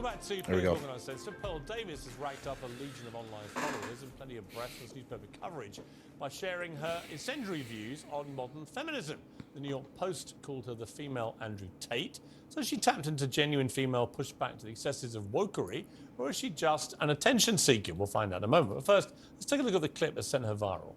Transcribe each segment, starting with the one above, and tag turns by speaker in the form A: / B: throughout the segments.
A: back to
B: There we go.
A: Organised Sense. So Pearl Davis has racked up a legion of online followers and plenty of breathless newspaper coverage by sharing her incendiary views on modern feminism. The New York Post called her the female Andrew Tate. So she tapped into genuine female pushback to the excesses of wokery, or is she just an attention seeker? We'll find out in a moment. But first, let's take a look at the clip that sent her viral.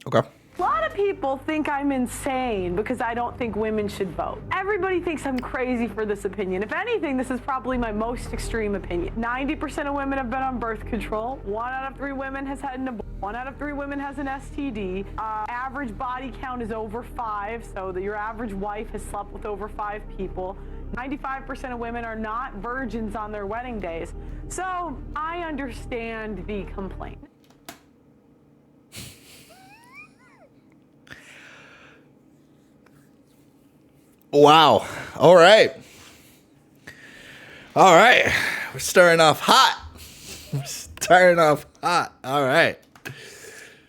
B: Okay.
C: A lot of people think I'm insane because I don't think women should vote. Everybody thinks I'm crazy for this opinion. If anything, this is probably my most extreme opinion. 90% of women have been on birth control. 1 out of 3 women has had an abortion. 1 out of 3 women has an STD. Average body count is over 5, so that your average wife has slept with over 5 people. 95% of women are not virgins on their wedding days. So I understand the complaint.
B: Wow. All right. All right. We're starting off hot. All right.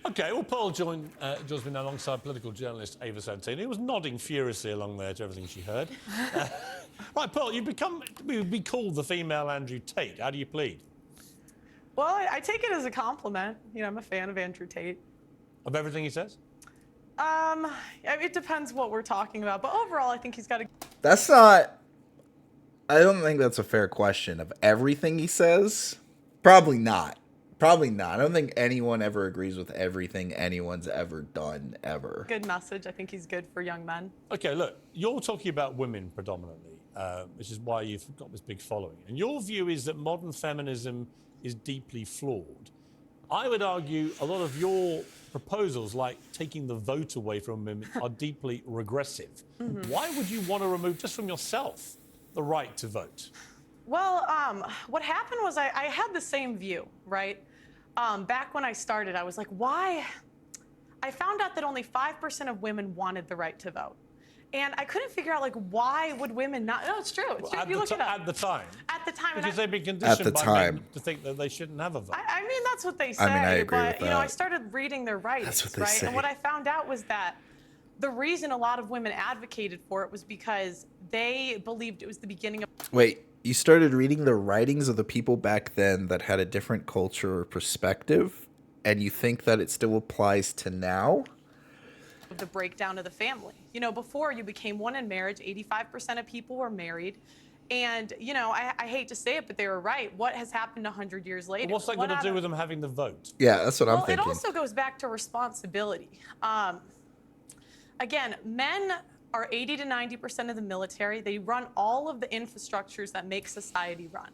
A: Okay, well, Pearl joins me now alongside political journalist Ava Santini, who was nodding furiously along there to everything she heard. Right, Pearl, you've be called the female Andrew Tate. How do you plead?
D: Well, I take it as a compliment. You know, I'm a fan of Andrew Tate.
A: Of everything he says?
D: It depends what we're talking about, but overall, I think he's got a...
B: That's not... I don't think that's a fair question. Of everything he says? Probably not. Probably not. I don't think anyone ever agrees with everything anyone's ever done, ever.
D: Good message. I think he's good for young men.
A: Okay, look, you're talking about women predominantly, which is why you've got this big following. And your view is that modern feminism is deeply flawed. I would argue a lot of your proposals, like taking the vote away from women, are deeply regressive. Mm-hmm. Why would you want to remove, just from yourself, the right to vote?
D: Well, what happened was I had the same view, right? Back when I started, I was like, why? I found out that only 5% of women wanted the right to vote. And I couldn't figure out, like, why would women not? No, it's true. It's true. You look it up.
A: At the time.
D: At the time.
A: Because they've been conditioned by men to think that they shouldn't have a vote.
D: I mean, that's what they say.
B: I mean, I agree
D: but,
B: with that.
D: you know, I started reading their writings,
B: That's what they
D: right?
B: say.
D: And what I found out was that the reason a lot of women advocated for it was because they believed it was the beginning of...
B: Wait, you started reading the writings of the people back then that had a different culture or perspective, and you think that it still applies to now?
D: the breakdown of the family. You know, before you became one in marriage, 85% of people were married. And, you know, I hate to say it, but they were right. What has happened 100 years later?
A: Well, what's that got to do with them having the vote?
B: Yeah, that's what I'm thinking.
D: It also goes back to responsibility. Again, men are 80 to 90% of the military. They run all of the infrastructures that make society run.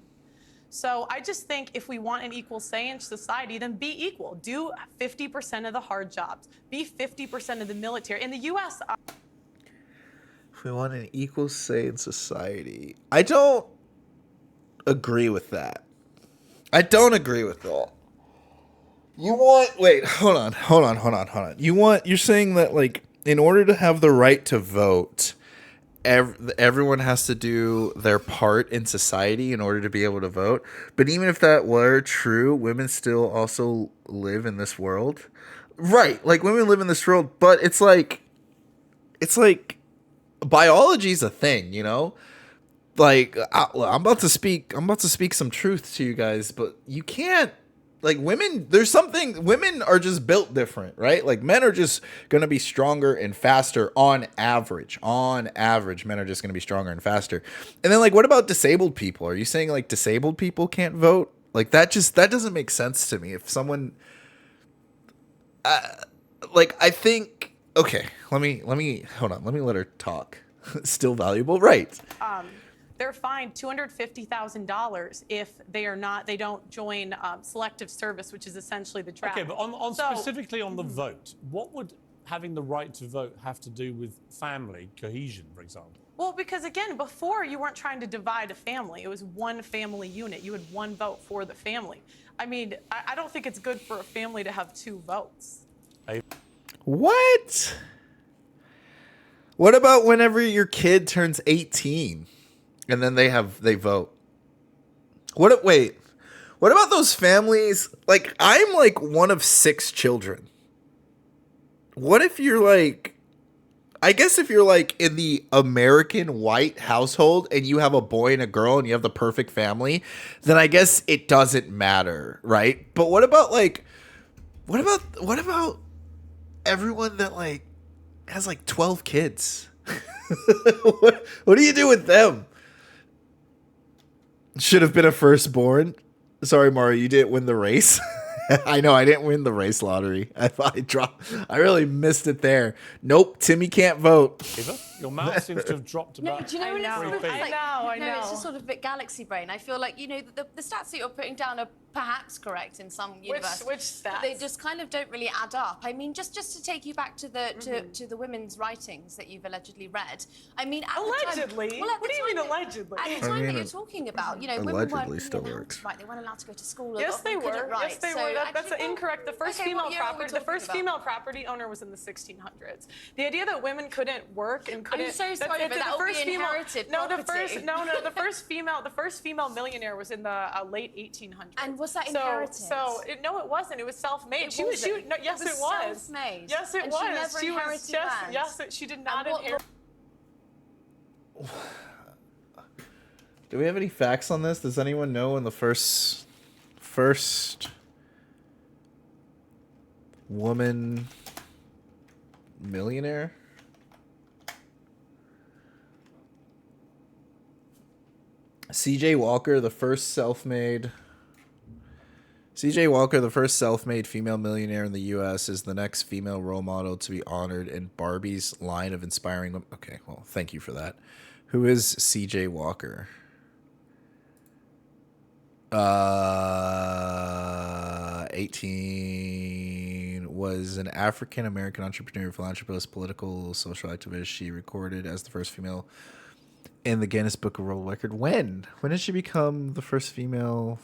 D: So I just think if we want an equal say in society, then be equal. Do 50% of the hard jobs. Be 50% of the military. In the U.S.,
B: if we want an equal say in society, I don't agree with that. I don't agree with that. You want, wait, hold on. You're saying that, like, in order to have the right to vote, everyone has to do their part in society in order to be able to vote. But even if that were true, women still also live in this world. Right, like women live in this world, but it's like biology's a thing, you know? Like I'm about to speak some truth to you guys, but you can't, like, women are just built different, right? Like, men are just going to be stronger and faster on average. On average, men are just going to be stronger and faster. And then, like, what about disabled people? Are you saying, like, disabled people can't vote? Like, that doesn't make sense to me. If someone, I think, okay, let me hold on. Let me let her talk. Still valuable, right?
D: They're fined $250,000 if they don't join selective service, which is essentially the draft.
A: Okay, but specifically on the vote, what would having the right to vote have to do with family cohesion, for example?
D: Well, because again, before you weren't trying to divide a family. It was one family unit. You had one vote for the family. I mean, I don't think it's good for a family to have two votes.
B: What? What about whenever your kid turns 18? And then they vote. What about those families? Like, I'm like one of 6 children. What if you're like I guess if you're like in the American white household and you have a boy and a girl and you have the perfect family, then I guess it doesn't matter, right? But what about everyone that like has like 12 kids? What do you do with them? Should have been a firstborn. Sorry, Mario, you didn't win the race. I know I didn't win the race lottery. I really missed it there. Nope, Timmy can't vote.
A: Eva, your mouth seems to have dropped
E: No,
A: about
E: do you know when it's
A: three
E: sort of
A: feet.
E: like,
D: I know.
E: it's just sort of a bit galaxy brain. I feel like, the stats that you're putting down are perhaps correct in some universe.
D: Which stats?
E: But they just kind of don't really add up. I mean, just to take you back to the to the women's writings that you've allegedly read. I mean, at
D: Allegedly?
E: The time, well, at
D: What
E: the
D: do you
E: time
D: mean allegedly?
E: At the
B: I
E: time
B: mean,
E: that you're talking about, women
B: allegedly
E: weren't really
B: still
E: allowed
B: works.
E: to write. They weren't allowed to go to school.
D: Yes, they were.
E: Couldn't write.
D: Yes, they
E: So
D: were. That's
E: actually,
D: incorrect. The first
E: okay,
D: female
E: what year are we
D: property, the first
E: talking
D: female property owner was in the 1600s. The idea that women couldn't work and couldn't.
E: so sorry, but that will be inherited property.
D: The first female millionaire was in the late 1800s.
E: And was that inherited?
D: No, it wasn't. It was self-made.
E: It
D: Yes,
E: wasn't.
D: it was.
E: Self-made.
D: Yes, it
E: And
D: was.
E: she never
D: She was
E: inherited
D: just.
E: land.
D: Yes, she did not
E: what
D: inherit.
B: Do we have any facts on this? Does anyone know when the first woman millionaire? CJ Walker, the first self-made female millionaire in the U.S., is the next female role model to be honored in Barbie's line of inspiring women. Okay, well, thank you for that. Who is CJ Walker? 18 was an African American entrepreneur, philanthropist, political, social activist. She recorded as the first female in the Guinness Book of World Record. When did she become the first female?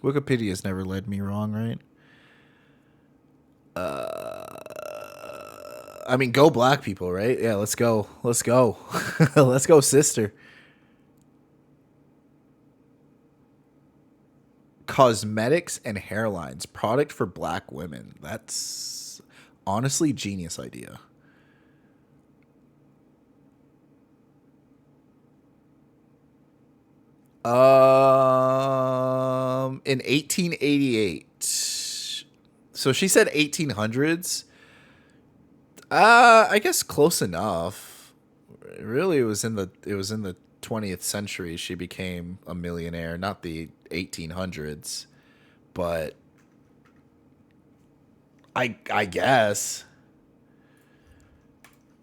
B: Wikipedia's never led me wrong, right? I mean, go black people, right? Yeah, let's go. Let's go, sister. Cosmetics and hairlines, product for black women. That's honestly genius idea. In 1888. So she said 1800s. I guess close enough. Really, it was in the 20th century she became a millionaire, not the 1800s. But I guess.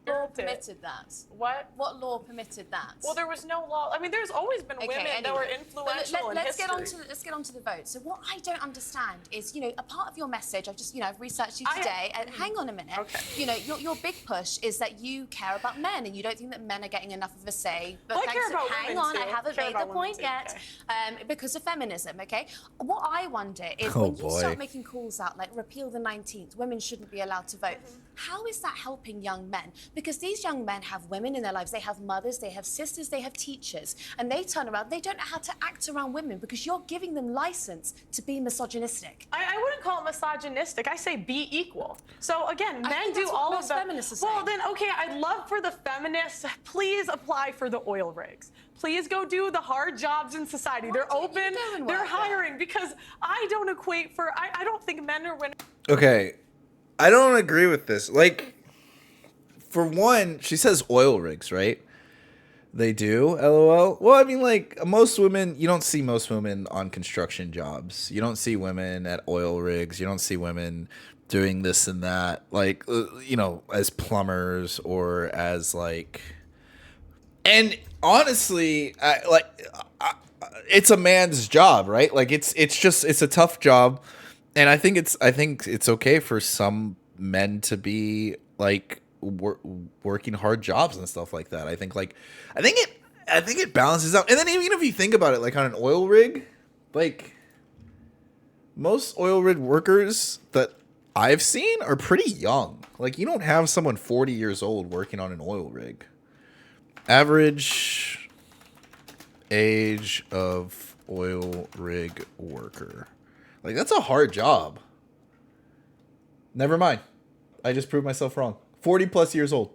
E: Law permitted that.
D: What?
E: What law permitted that?
D: Well, there was no law. I mean, there's always been women that were influential in
E: let's
D: history.
E: let's get on to the vote. So what I don't understand is, a part of your message. I've researched you today. And hang on a minute.
D: Okay.
E: Your big push is that you care about men and you don't think that men are getting enough of a say. But
D: Well, I care about
E: hang
D: women
E: on,
D: too.
E: I haven't
D: Care
E: made the
D: about women
E: point
D: too,
E: yet. Because of feminism. Okay. What I wonder is
B: Oh,
E: when you
B: boy.
E: start making calls out like repeal the 19th, women shouldn't be allowed to vote. How is that helping young men? Because these young men have women in their lives. They have mothers, they have sisters, they have teachers, and they turn around. They don't know how to act around women because you're giving them license to be misogynistic.
D: I wouldn't call it misogynistic. I say be equal. So again, men
E: think
D: do
E: that's what
D: all of
E: most
D: that.
E: feminists are
D: Well,
E: saying.
D: then okay, I'd love for the feminists. Please apply for the oil rigs. Please go do the hard jobs in society.
E: Why
D: They're
E: don't you
D: open.
E: go and
D: They're
E: work there?
D: hiring because I don't equate for. I don't think men or women.
B: Okay, I don't agree with this. Like, for one, she says oil rigs, right? They do, LOL. Well, I mean, like, most women, you don't see most women on construction jobs. You don't see women at oil rigs. You don't see women doing this and that, like, as plumbers or as, like... And honestly, it's a man's job, right? Like, it's a tough job. And I think it's okay for some men to be, like, working hard jobs and stuff like that. I think it balances out. And then even if you think about it, like on an oil rig, like most oil rig workers that I've seen are pretty young. Like you don't have someone 40 years old working on an oil rig. Average age of oil rig worker. Like that's a hard job. Never mind. I just proved myself wrong. 40 plus years old.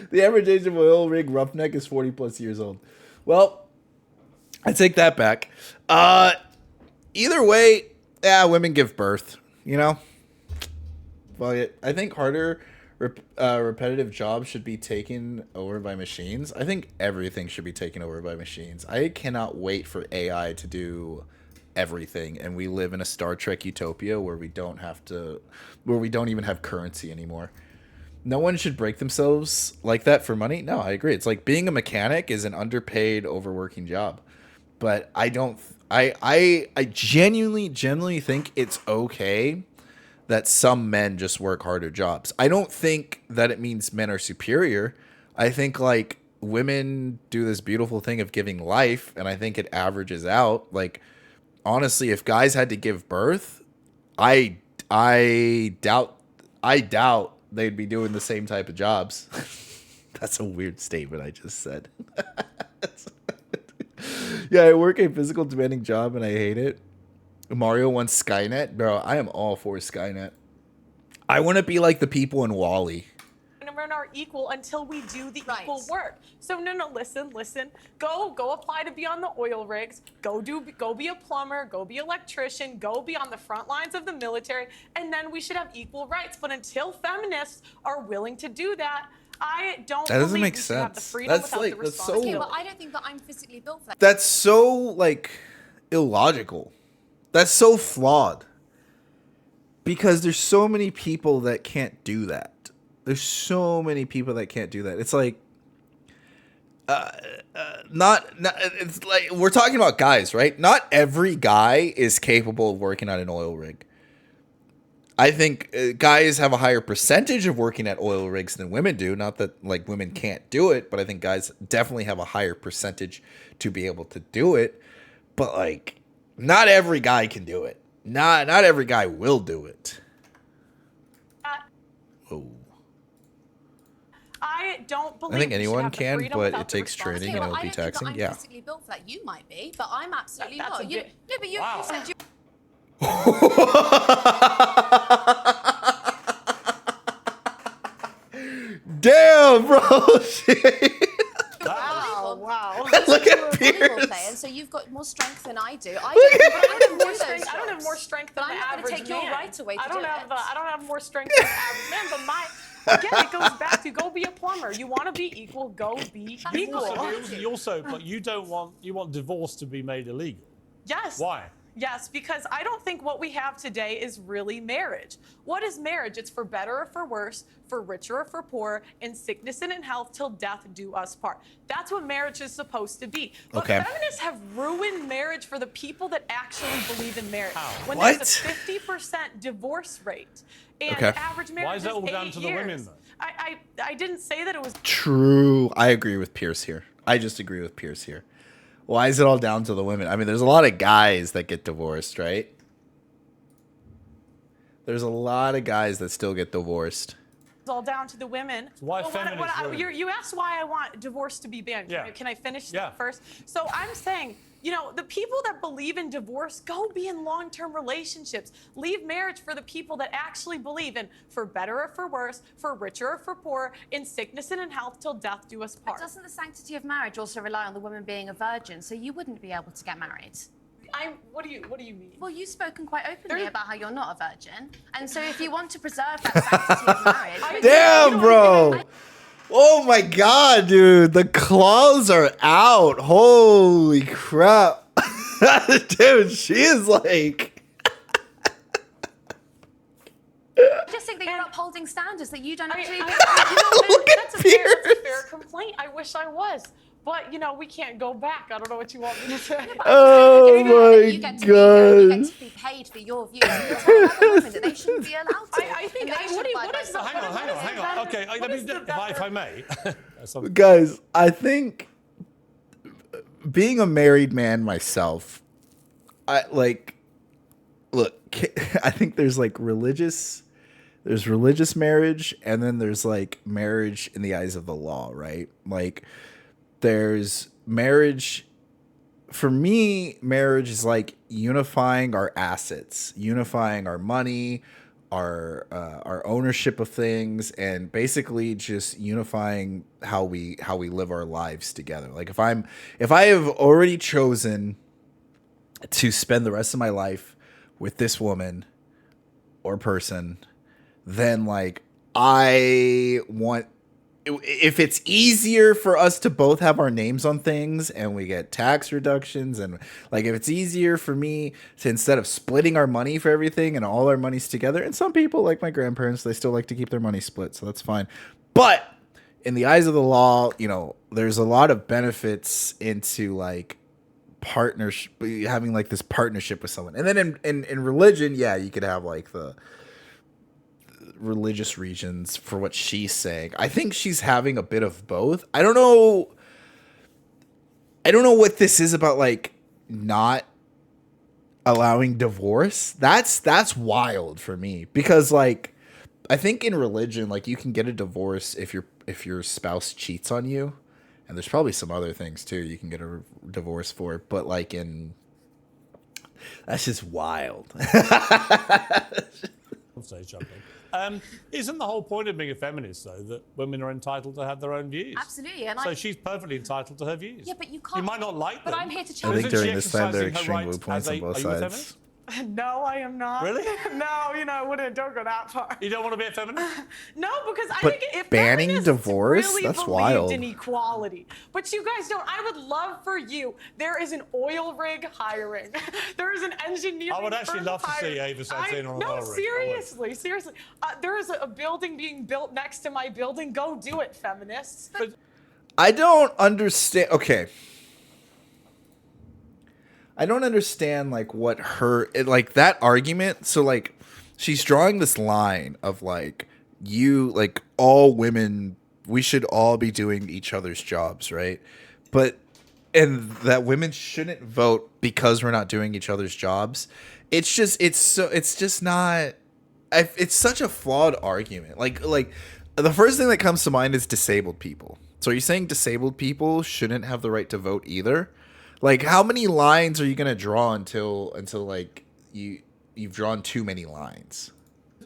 B: The average age of an oil rig roughneck is 40 plus years old. Well, I take that back. Either way, yeah, women give birth, you know? Well, I think harder, repetitive jobs should be taken over by machines. I think everything should be taken over by machines. I cannot wait for AI to do everything, and we live in a Star Trek utopia where we don't even have currency anymore. No one should break themselves like that for money. No, I agree. It's like being a mechanic is an underpaid, overworking job. But I genuinely think it's okay that some men just work harder jobs. I don't think that it means men are superior. I think like women do this beautiful thing of giving life, and I think it averages out. Like, honestly, if guys had to give birth, I doubt they'd be doing the same type of jobs. That's a weird statement I just said. Yeah, I work a physical demanding job and I hate it. Mario wants Skynet. Bro, I am all for Skynet. I want to be like the people in WALL-E.
D: Men are equal until we do the equal work. So no, listen. Go apply to be on the oil rigs. Go be a plumber. Go be an electrician. Go be on the front lines of the military. And then we should have equal rights. But until feminists are willing to do that, I don't.
B: That doesn't
D: believe
B: make
D: we should have the
B: sense.
D: freedom
B: That's
D: without
B: like
D: the
B: that's so.
E: Okay,
D: responsibility.
E: but I don't think that I'm physically built for that.
B: That's so like illogical. That's so flawed. Because there's so many people that can't do that. There's so many people that can't do that. It's like, not. It's like we're talking about guys, right? Not every guy is capable of working on an oil rig. I think guys have a higher percentage of working at oil rigs than women do. Not that like women can't do it, but I think guys definitely have a higher percentage to be able to do it. But like, not every guy can do it. Not every guy will do it. Oh.
D: I don't believe
B: I think
D: we should
B: anyone
D: have the
B: can,
D: freedom
B: but
D: without
B: it
D: the
B: takes training and
E: Okay,
B: it
E: well,
B: will
E: I
B: be
E: don't think
B: taxing.
E: that I'm
B: Yeah.
E: physically built for that. You might be, but I'm absolutely
D: That's a
E: not.
D: bit-
E: No, but you
A: Wow.
E: said you.
B: Damn, bro.
D: Wow.
B: Look
E: You're
B: at
E: a volleyball
B: Pierce.
E: player, so you've got more strength than I do. I
B: Look
E: don't,
B: at
E: but I don't do those
D: I don't have more
E: jobs.
D: strength
E: But
D: than
E: I'm
D: the
E: not going to
D: average
E: take your
D: man.
E: right away to
D: I don't
E: do
D: have
E: it.
D: I don't have more strength than the average man, but again, it goes back to go be a plumber. You want to be equal, go be equal.
A: You want divorce to be made illegal.
D: Yes.
A: Why?
D: Yes, because I don't think what we have today is really marriage. What is marriage? It's for better or for worse, for richer or for poorer, in sickness and in health, till death do us part. That's what marriage is supposed to be. But
B: Okay.
D: feminists have ruined marriage for the people that actually believe in marriage.
A: How?
D: When
B: What?
D: there's a 50% divorce rate, and
B: Okay.
D: average marriage
A: Why is that all
D: is
A: down
D: 8
A: to the
D: years.
A: women, though?
D: I didn't say that it was.
B: True. I agree with Pierce here. I just agree with Pierce here. Why is it all down to the women? I mean, there's a lot of guys that get divorced, right? There's a lot of guys that still get divorced.
D: It's all down to the women.
A: So why
D: But
A: feminists ruin it?
D: you asked why I want divorce to be banned.
A: Yeah.
D: Can I finish
A: Yeah.
D: that first? So I'm saying, the people that believe in divorce, go be in long-term relationships. Leave marriage for the people that actually believe in for better or for worse, for richer or for poorer, in sickness and in health, till death do us
E: But
D: part.
E: doesn't the sanctity of marriage also rely on the woman being a virgin? So you wouldn't be able to get married.
D: What do you mean?
E: Well, you've spoken quite openly
D: There-
E: about how you're not a virgin, and so if you want to preserve that sanctity of marriage,
B: Damn, bro. Oh my god, dude. The claws are out. Holy crap. Dude, she is like.
E: I just think that you're upholding standards that you don't actually.
B: Look
D: that's
B: at
D: a fair
B: Pierce.
D: complaint. I wish I was. But, we can't go back. I don't know what you want me to say.
B: Oh
E: You
B: my
E: get to be here, you get
B: god.
E: to be paid for your views. And you're telling other women that they shouldn't be allowed to.
D: I think-
E: And they should abide by some-
A: Hang on. Okay,
D: What
A: let me,
D: is the
A: if I may. Some-
B: Guys, I think being a married man myself, look, I think there's like religious marriage, and then there's like marriage in the eyes of the law, right? Like there's marriage. For me, marriage is like unifying our assets, unifying our money, our ownership of things, and basically just unifying how we live our lives together. Like if I have already chosen to spend the rest of my life with this woman or person, then like I want, if it's easier for us to both have our names on things and we get tax reductions, and like if it's easier for me to, instead of splitting our money for everything and all our money's together, and some people like my grandparents, they still like to keep their money split, so that's fine. But in the eyes of the law, you know, there's a lot of benefits into like partnership, having like this partnership with someone. And then in religion, yeah, you could have like the religious reasons for what she's saying. I think she's having a bit of both. I don't know what this is about, like not allowing divorce. That's wild for me, because like I think in religion, like you can get a divorce if your spouse cheats on you, and there's probably some other things too you can get a divorce for, but like that's just wild.
A: Say something. Isn't the whole point of being a feminist, though, that women are entitled to have their own views?
E: Absolutely. And
A: so she's perfectly entitled to her views.
E: Yeah, but you can't.
A: You might not like them.
E: But I'm here to
B: I
E: challenge.
B: think
A: Isn't
B: during
A: she
B: this time there are
A: exercising her
B: extreme
A: rights
B: viewpoints
A: as
B: on both
A: are you a
B: sides.
A: feminist?
D: No, I am not.
A: Really?
D: No, I wouldn't. Don't go that far.
A: You don't want to be a feminist?
D: No, because I
B: But
D: think if
B: banning
D: feminists
B: divorce?
D: really
B: That's
D: believed
B: wild.
D: in equality, but you guys don't. I would love for you. There is an oil rig hiring. There is an engineering.
A: I would actually
D: firm
A: love to see
D: hiring.
A: Ava Santana on an
D: No,
A: oil rig.
D: seriously. There is a building being built next to my building. Go do it, feminists.
A: But
B: I don't understand. Okay. I don't understand like what like that argument. So like she's drawing this line of like all women, we should all be doing each other's jobs, right? And that women shouldn't vote because we're not doing each other's jobs. It's such a flawed argument. Like the first thing that comes to mind is disabled people. So are you saying disabled people shouldn't have the right to vote either? Like, how many lines are you gonna draw until like you've drawn too many lines?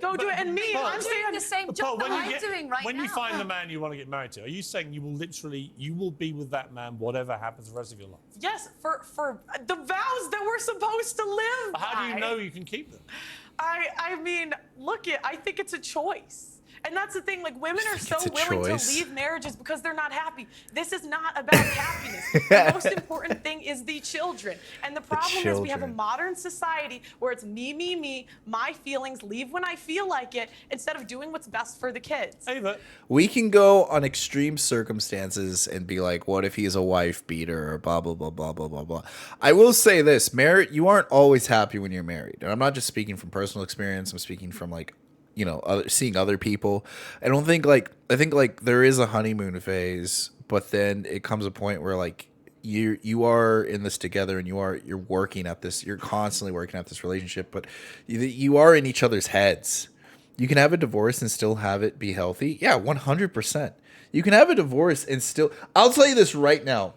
D: Go do it. And me,
A: Paul,
D: I'm saying
E: the same job that I'm doing right
A: when
E: now.
A: you find the man you want to get married to, are you saying you will be with that man whatever happens the rest of your life?
D: yes for the vows that we're supposed to live.
A: How do you
D: by.
A: know you can keep them?
D: I mean, I think it's a choice. And that's the thing, like women are so
B: it's a
D: willing
B: choice?
D: to leave marriages because they're not happy. This is not about happiness. The most important thing is the children. And the problem is we have a
B: children.
D: modern society where it's me, my feelings, leave when I feel like it, instead of doing what's best for the kids.
A: Ava,
B: We can go on extreme circumstances and be like, what if he's a wife beater or blah, blah, blah, blah, blah, blah, blah. I will say this, you aren't always happy when you're married. And I'm not just speaking from personal experience. I'm speaking from like, you know, seeing other people. I think like there is a honeymoon phase, but then it comes a point where like you are in this together and you're working at this, you're constantly working at this relationship, but you are in each other's heads. You can have a divorce and still have it be healthy. Yeah, 100%. You can have a divorce and still, I'll tell you this right now.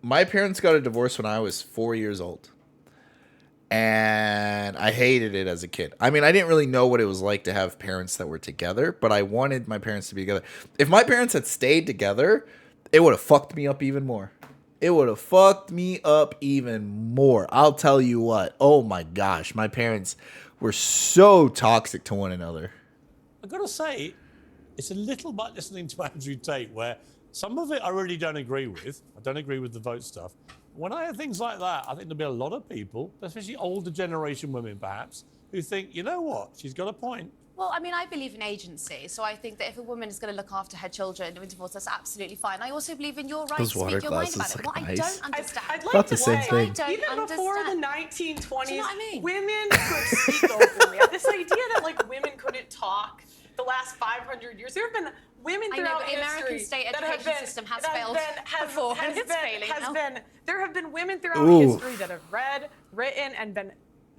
B: My parents got a divorce when I was 4 years old. And I hated it as a kid. I mean, I didn't really know what it was like to have parents that were together, but I wanted my parents to be together. If my parents had stayed together, it would have fucked me up even more. I'll tell you what. Oh my gosh, my parents were so toxic to one another.
A: I've got to say, it's a little bit listening to Andrew Tate where some of it I really don't agree with. I don't agree with the vote stuff. When I hear things like that, I think there'll be a lot of people, especially older generation women perhaps, who think, you know what, she's got a point.
E: Well, I mean, I believe in agency, so I think that if a woman is going to look after her children during divorce, that's absolutely fine. I also believe in your right
B: Those
E: to
B: water
E: speak your mind
B: glasses
E: about it.
B: look
E: What I
B: nice.
E: don't understand.
D: I'd like
B: Thought
D: to
B: the same
D: say,
B: thing.
D: even before the
E: understand.
D: 1920s,
E: Do you know what I mean?
D: women could speak openly. This idea that like women couldn't talk the last 500 years, there have been women
E: I know,
D: throughout
E: but the American
D: history
E: state
D: that have
E: education
D: been,
E: system has
D: that have
E: failed
D: been-
E: before,
D: has
E: and it's
D: been-
E: failing
D: has
E: now.
D: been- there have been women throughout
B: Ooh.
D: history that have read, written, and been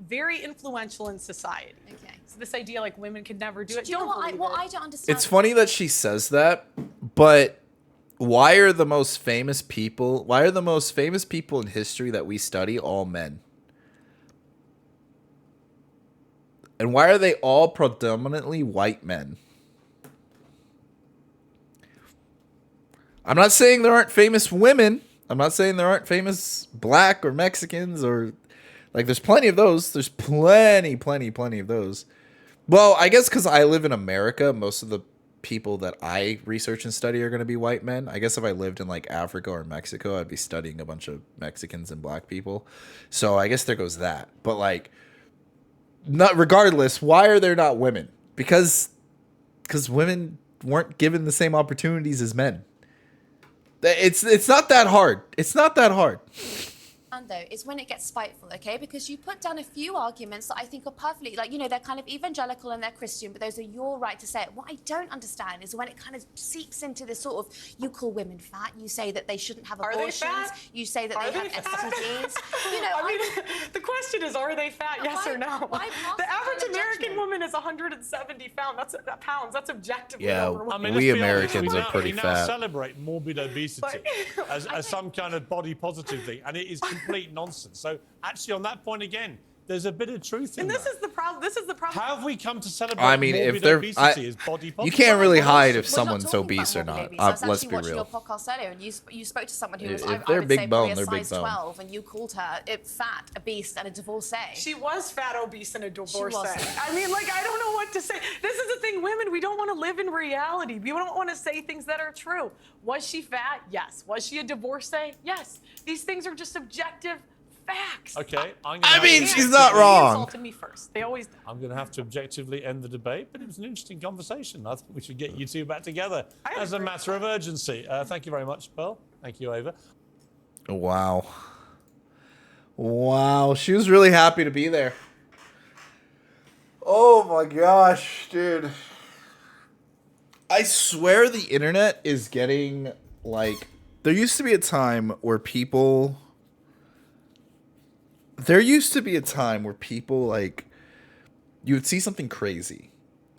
D: very influential in society.
E: Okay.
D: So this idea like women could never do it.
E: Do you know
D: don't
E: what
D: believe
E: what
D: it.
E: I don't understand?
B: It's funny that she says that, but why are the most famous people in history that we study all men? And why are they all predominantly white men? I'm not saying there aren't famous women. I'm not saying there aren't famous black or Mexicans or like there's plenty of those. There's plenty of those. Well, I guess because I live in America, most of the people that I research and study are going to be white men. I guess if I lived in like Africa or Mexico, I'd be studying a bunch of Mexicans and black people. So I guess there goes that. But like, not regardless, why are there not women? Because women weren't given the same opportunities as men. It's not that hard. It's not that hard.
E: Though is when it gets spiteful, okay? Because you put down a few arguments that I think are perfectly, like, you know, they're kind of evangelical and they're Christian, but those are your right to say it. What I don't understand is when it kind of seeps into this sort of, you call women fat, you say that they shouldn't have abortions, you say that they have STDs. You know,
D: I mean, the question is, are they fat? Yes or no? The average American woman is 170 pounds. That's objectively overweight.
A: I mean,
B: we
A: let's be honest,
B: Americans are pretty
A: we now
B: fat.
A: celebrate morbid obesity as some kind of body positive thing, and it is complete nonsense. So actually, on that point again, there's a bit of truth in
D: And
A: that.
D: this is the problem. This is the problem.
A: How have we come to celebrate
B: I mean,
A: morbid
B: if they're,
A: obesity as body positive?
B: you can't really hide if
E: We're not
B: someone's
E: talking
B: obese or
E: about
B: not.
E: morbid obesity. I was
B: Let's
E: actually
B: be
E: watching
B: real.
E: your podcast earlier, and you spoke to someone who was,
B: If
E: I
B: they're
E: would
B: big
E: say,
B: bone,
E: probably a
B: they're big
E: size
B: bone.
E: 12, and you called her fat, obese, and a divorcee.
D: She was fat, obese, and a divorcee.
E: wasn't.
D: I mean, like, I don't know what to say. This is the thing, women, we don't want to live in reality. We don't want to say things that are true. Was she fat? Yes. Was she a divorcee? Yes. These things are just objective facts.
A: Okay,
B: I mean, she's not wrong.
D: They insulted me first. They always do.
A: I'm going to have to objectively end the debate, but it was an interesting conversation. I think we should get you two back together as a matter of urgency. Thank you very much, Pearl. Thank you, Ava.
B: Wow. Wow. She was really happy to be there. Oh my gosh, dude. I swear the internet is getting like, there used to be a time where people like, you would see something crazy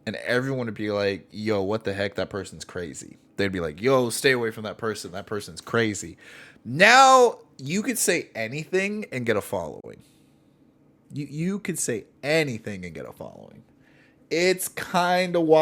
B: and everyone would be like, yo, what the heck? That person's crazy. They'd be like, yo, stay away from that person. That person's crazy. Now you could say anything and get a following. You could say anything and get a following. It's kind of wild.